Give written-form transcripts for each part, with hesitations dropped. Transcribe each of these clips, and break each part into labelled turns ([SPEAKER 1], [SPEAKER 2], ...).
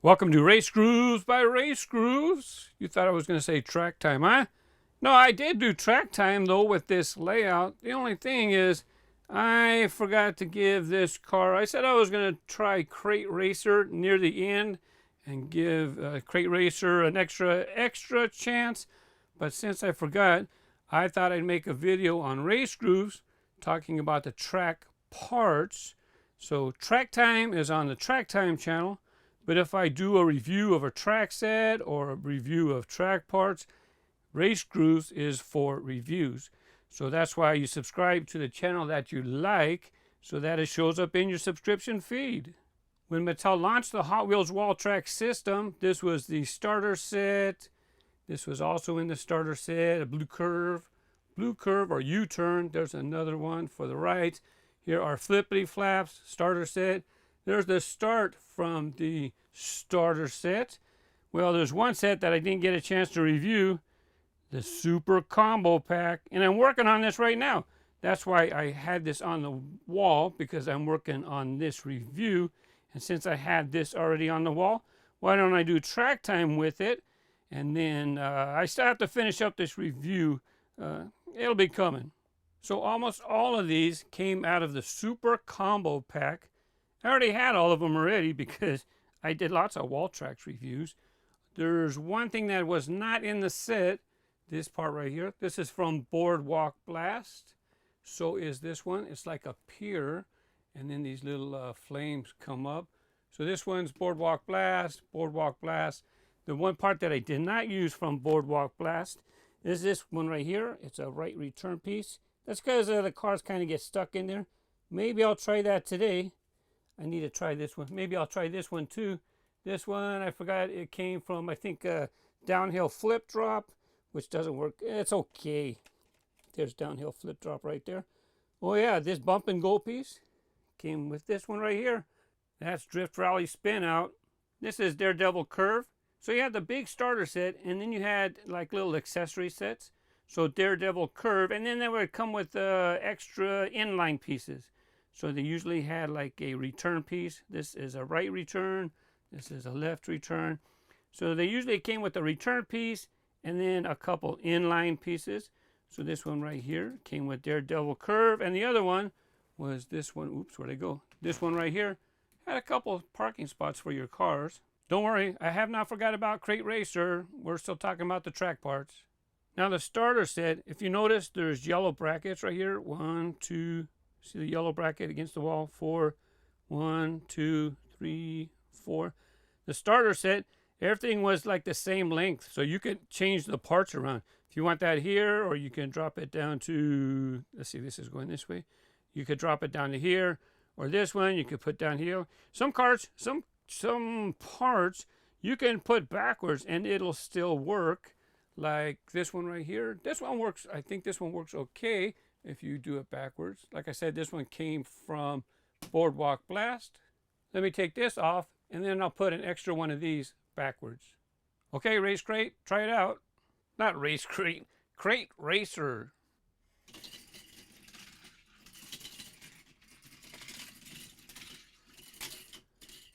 [SPEAKER 1] Welcome to RaceGrooves by RaceGrooves. You thought I was going to say track time, huh? No, I did do track time though with this layout. The only thing is I forgot to give this car, I said I was going to try Crate Racer near the end and give Crate Racer an extra chance. But since I forgot, I thought I'd make a video on RaceGrooves talking about the track parts. So track time is on the track time channel. But if I do a review of a track set or a review of track parts, RaceGrooves is for reviews. So that's why you subscribe to the channel that you like, so that it shows up in your subscription feed. When Mattel launched the Hot Wheels wall track system, this was the starter set. This was also in the starter set, a blue curve or U-turn. There's another one for the right. Here are flippity flaps, starter set. There's the start from the starter set. Well, there's one set that I didn't get a chance to review, the Super Combo Pack, and I'm working on this right now. That's why I had this on the wall, because I'm working on this review. And since I had this already on the wall, why don't I do track time with it? And then I still have to finish up this review. It'll be coming. So almost all of these came out of the Super Combo Pack. I already had all of them already because I did lots of wall tracks reviews. There's one thing that was not in the set, this part right here. This is from Boardwalk Blast. So is this one. It's like a pier, and then these little flames come up. So this one's Boardwalk Blast, Boardwalk Blast. The one part that I did not use from Boardwalk Blast is this one right here. It's a right return piece. That's because the cars kind of get stuck in there. Maybe I'll try that today. I need to try this one. Maybe I'll try this one too. This one, I forgot, it came from, I think, downhill flip drop, which doesn't work. It's okay. There's downhill flip drop right there. Oh yeah, this bump and go piece came with this one right here. That's Drift Rally Spinout. This is Daredevil Curve. So you had the big starter set, and then you had like little accessory sets. So Daredevil Curve, and then they would come with extra inline pieces. So they usually had like a return piece. This is a right return. This is a left return. So they usually came with a return piece and then a couple inline pieces. So this one right here came with Daredevil Curve. And the other one was this one. Oops, where'd I go? This one right here had a couple parking spots for your cars. Don't worry, I have not forgot about Crate Racer. We're still talking about the track parts. Now the starter set, if you notice, there's yellow brackets right here. 1, 2, see the yellow bracket against the wall? 4, 1, 2, 3, 4. The starter set, everything was like the same length, so you could change the parts around. If you want that here, or you can drop it down to, let's see, this is going this way. You could drop it down to here, or this one you could put down here. Some cars, some parts you can put backwards and it'll still work. Like this one right here. This one works, I think this one works okay if you do it backwards. Like I said, this one came from Boardwalk Blast. Let me take this off, and then I'll put an extra one of these backwards. Okay, Race Crate, try it out. Not Race Crate, Crate Racer.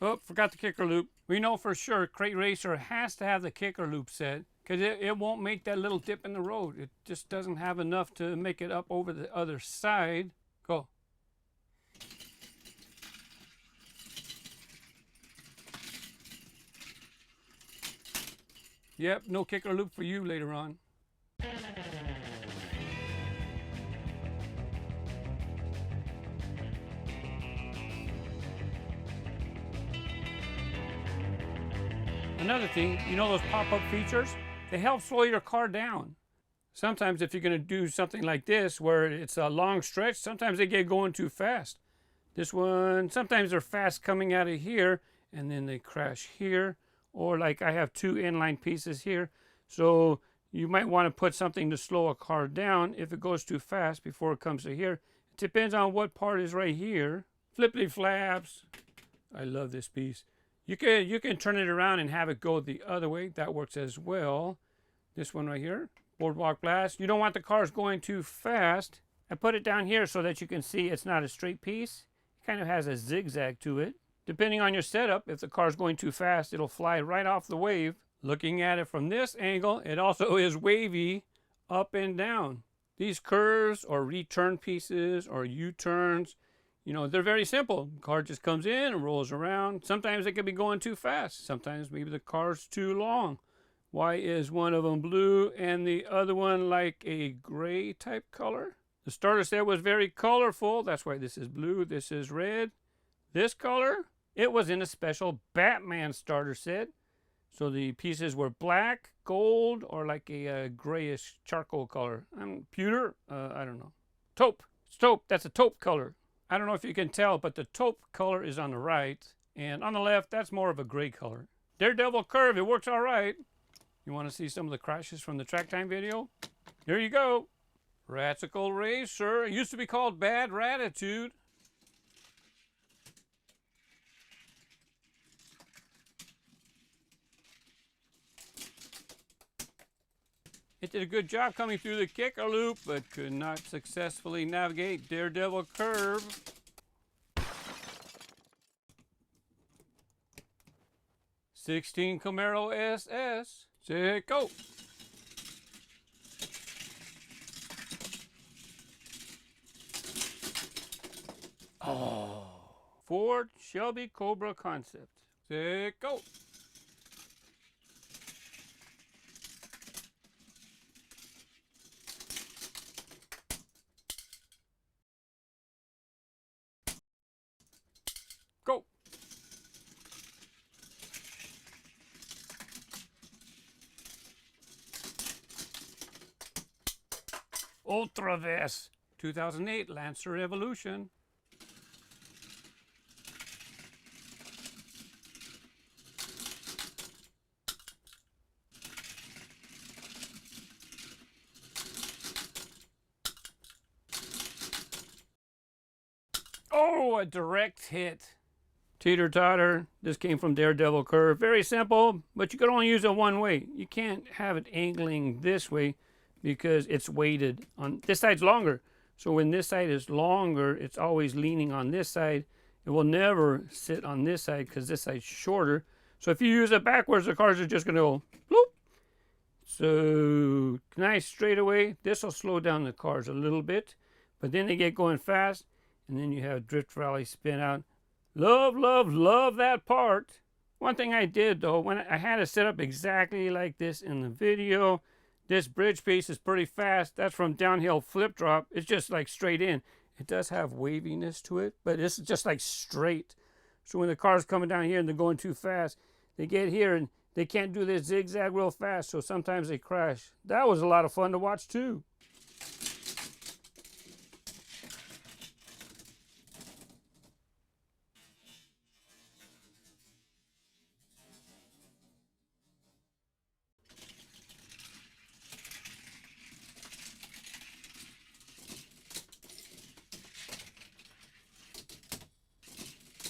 [SPEAKER 1] Oh, forgot the kicker loop. We know for sure Crate Racer has to have the kicker loop set, because it won't make that little dip in the road. It just doesn't have enough to make it up over the other side. Go. Yep, no kicker loop for you later on. Another thing, you know those pop-up features? They help slow your car down. Sometimes if you're going to do something like this where it's a long stretch, sometimes they get going too fast. This one, sometimes they're fast coming out of here and then they crash here. Or like I have two inline pieces here. So you might want to put something to slow a car down if it goes too fast before it comes to here. It depends on what part is right here. Flippity flaps. I love this piece. You can turn it around and have it go the other way. That works as well. This one right here, Boardwalk Blast. You don't want the cars going too fast. I put it down here so that you can see it's not a straight piece. It kind of has a zigzag to it. Depending on your setup, if the car's going too fast, it'll fly right off the wave. Looking at it from this angle, it also is wavy up and down. These curves or return pieces or U-turns, you know, they're very simple. The car just comes in and rolls around. Sometimes it could be going too fast. Sometimes maybe the car's too long. Why is one of them blue and the other one like a gray type color? The starter set was very colorful. That's why this is blue, this is red. This color, it was in a special Batman starter set. So the pieces were black, gold, or like a grayish charcoal color. Pewter? I don't know. Taupe. It's taupe. That's a taupe color. I don't know if you can tell, but the taupe color is on the right. And on the left, that's more of a gray color. Daredevil Curve, it works all right. You want to see some of the crashes from the track time video? Here you go. Ratical Racer. It used to be called Bad Ratitude. It did a good job coming through the kicker loop, but could not successfully navigate Daredevil Curve. '16 Camaro SS. Set, go. Oh. Ford Shelby Cobra concept. Set, go. Go. Ultraverse 2008 Lancer Evolution. Oh, a direct hit. Teeter-totter. This came from Daredevil Curve. Very simple, but you can only use it one way. You can't have it angling this way because it's weighted on this side's longer. So when this side is longer, it's always leaning on this side. It will never sit on this side because this side's shorter. So if you use it backwards, the cars are just going to go bloop. So nice straightaway. This will slow down the cars a little bit, but then they get going fast, and then you have drift rally spin out. Love, love, love that part. One thing I did though, when I had it set up exactly like this in the video, this bridge piece is pretty fast. That's from downhill flip drop. It's just like straight in. It does have waviness to it, but it's just like straight. So when the car's coming down here and they're going too fast, they get here and they can't do this zigzag real fast, so sometimes they crash. That was a lot of fun to watch too.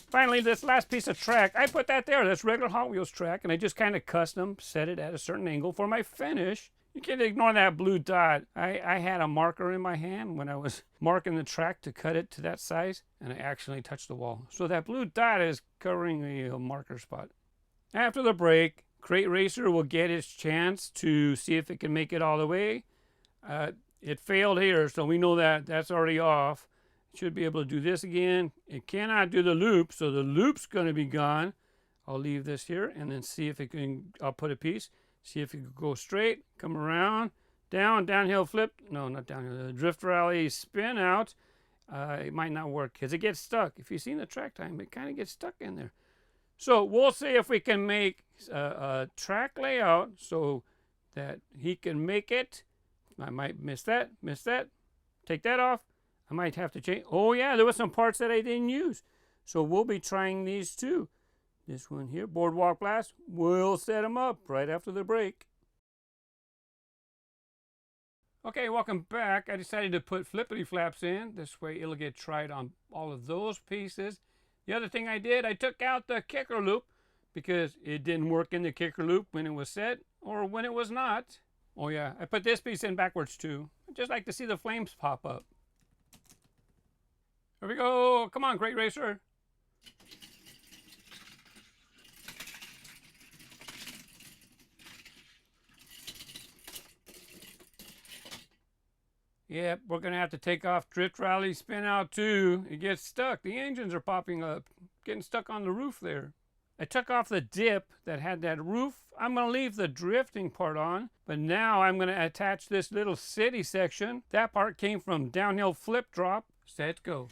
[SPEAKER 1] Finally, this last piece of track, I put that there. That's regular Hot Wheels track, and I just kind of custom set it at a certain angle for my finish. You can't ignore that blue dot. I had a marker in my hand when I was marking the track to cut it to that size, and I accidentally touched the wall. So that blue dot is covering the marker spot. After the break, Crate Racer will get its chance to see if it can make it all the way. It failed here, so we know that that's already off. Should be able to do this again. It cannot do the loop, so the loop's going to be gone. I'll leave this here and then see if it can, I'll put a piece, see if it can go straight, come around, downhill flip, no, not downhill, drift rally, spin out. It might not work because it gets stuck. If you've seen the track time, it kind of gets stuck in there. So we'll see if we can make a track layout so that he can make it. I might miss that, take that off. I might have to change. Oh yeah, there were some parts that I didn't use. So we'll be trying these too. This one here, Boardwalk Blast. We'll set them up right after the break. Okay, welcome back. I decided to put flippity flaps in. This way it'll get tried on all of those pieces. The other thing I did, I took out the kicker loop because it didn't work in the kicker loop when it was set or when it was not. Oh yeah, I put this piece in backwards too. I just like to see the flames pop up. Here we go. Come on, Crate Racer. Yep, we're gonna have to take off Drift Rally Spinout too. It gets stuck. The engines are popping up, getting stuck on the roof there. I took off the dip that had that roof. I'm gonna leave the drifting part on, but now I'm gonna attach this little city section. That part came from downhill flip drop. Set, go.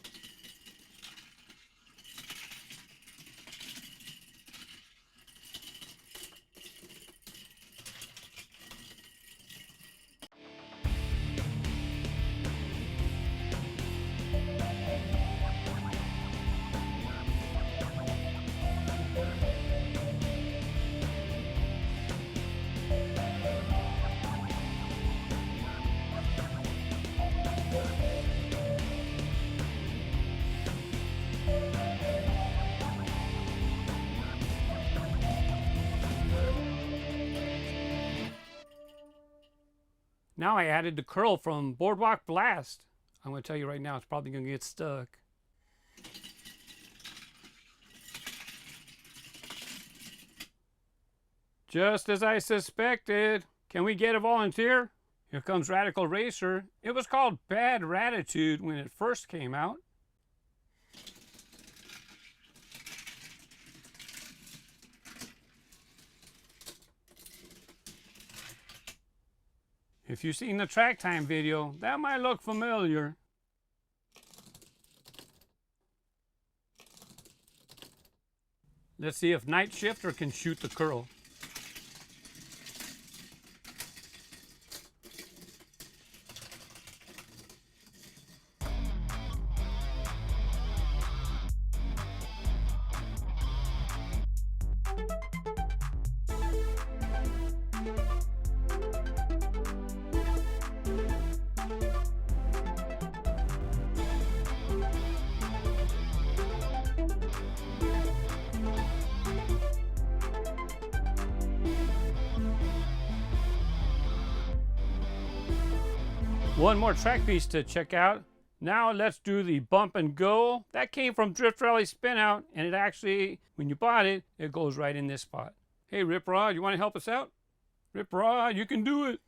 [SPEAKER 1] Now I added the curl from Boardwalk Blast. I'm going to tell you right now, it's probably going to get stuck. Just as I suspected. Can we get a volunteer? Here comes Ratical Racer. It was called Bad Ratitude when it first came out. If you've seen the track time video, that might look familiar. Let's see if Night Shifter can shoot the curl. One more track piece to check out. Now let's do the bump and go. That came from Drift Rally Spinout, and it actually, when you bought it, it goes right in this spot. Hey, Rip Rod, you want to help us out? Rip Rod, you can do it.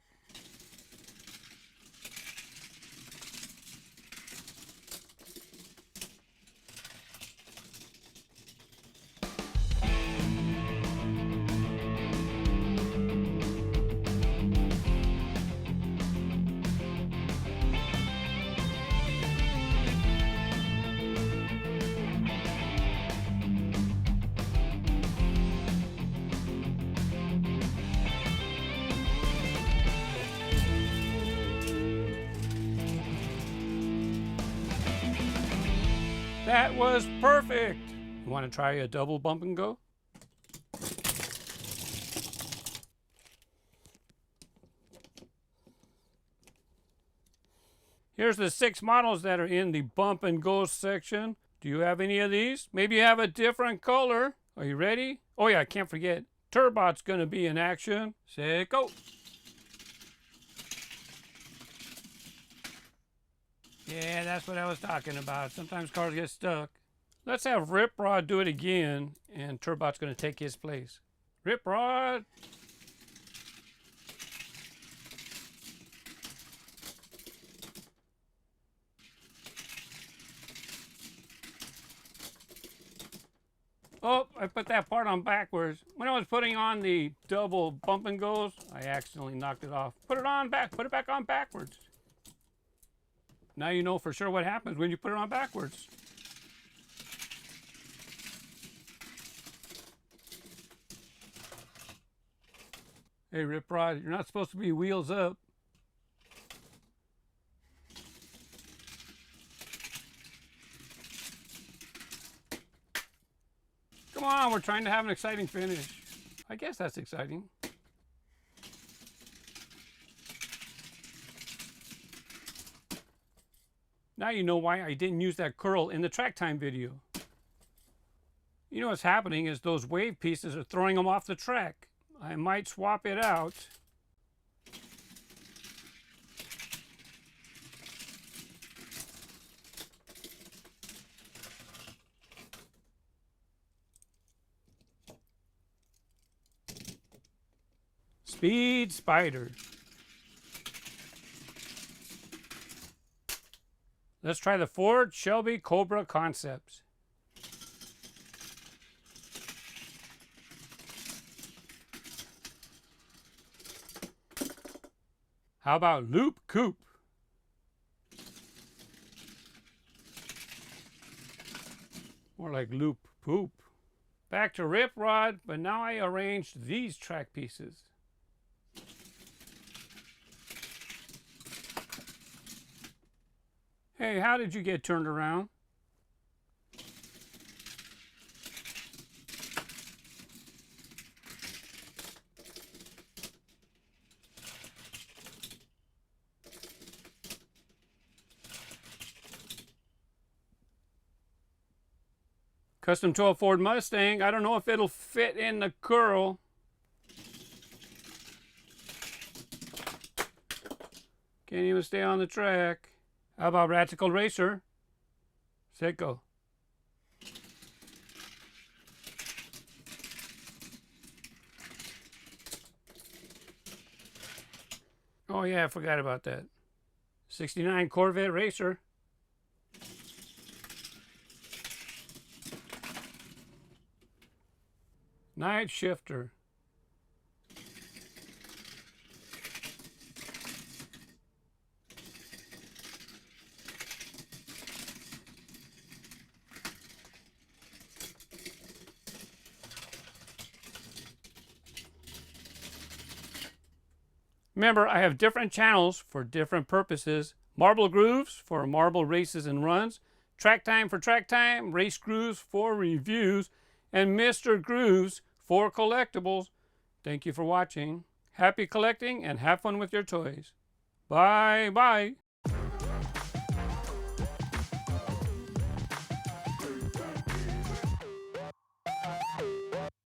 [SPEAKER 1] That was perfect. You want to try a double bump and go? Here's the 6 models that are in the bump and go section. Do you have any of these? Maybe you have a different color. Are you ready? Oh yeah, I can't forget. Turbot's gonna be in action. Set, go. Yeah, that's what I was talking about. Sometimes cars get stuck. Let's have Rip Rod do it again, and Turbot's going to take his place. Rip Rod! Oh, I put that part on backwards. When I was putting on the double bump and goes, I accidentally knocked it off. Put it on back. Put it back on backwards. Now you know for sure what happens when you put it on backwards. Hey, Rip Rod, you're not supposed to be wheels up. Come on, we're trying to have an exciting finish. I guess that's exciting. Now you know why I didn't use that curl in the track time video. You know what's happening is those wave pieces are throwing them off the track. I might swap it out. Speed Spider. Let's try the Ford Shelby Cobra Concepts. How about Loop Coupe? More like loop poop. Back to REV ROD, but now I arranged these track pieces. Hey, how did you get turned around? Custom 12 Ford Mustang. I don't know if it'll fit in the curl. Can't even stay on the track. How about Ratical Racer? Set, go. Oh yeah, I forgot about that. 69 Corvette Racer. Night Shifter. Remember, I have different channels for different purposes. Marble Grooves for marble races and runs. Track Time for track time. RaceGrooves for reviews. And Mr. Grooves for collectibles. Thank you for watching. Happy collecting and have fun with your toys. Bye bye.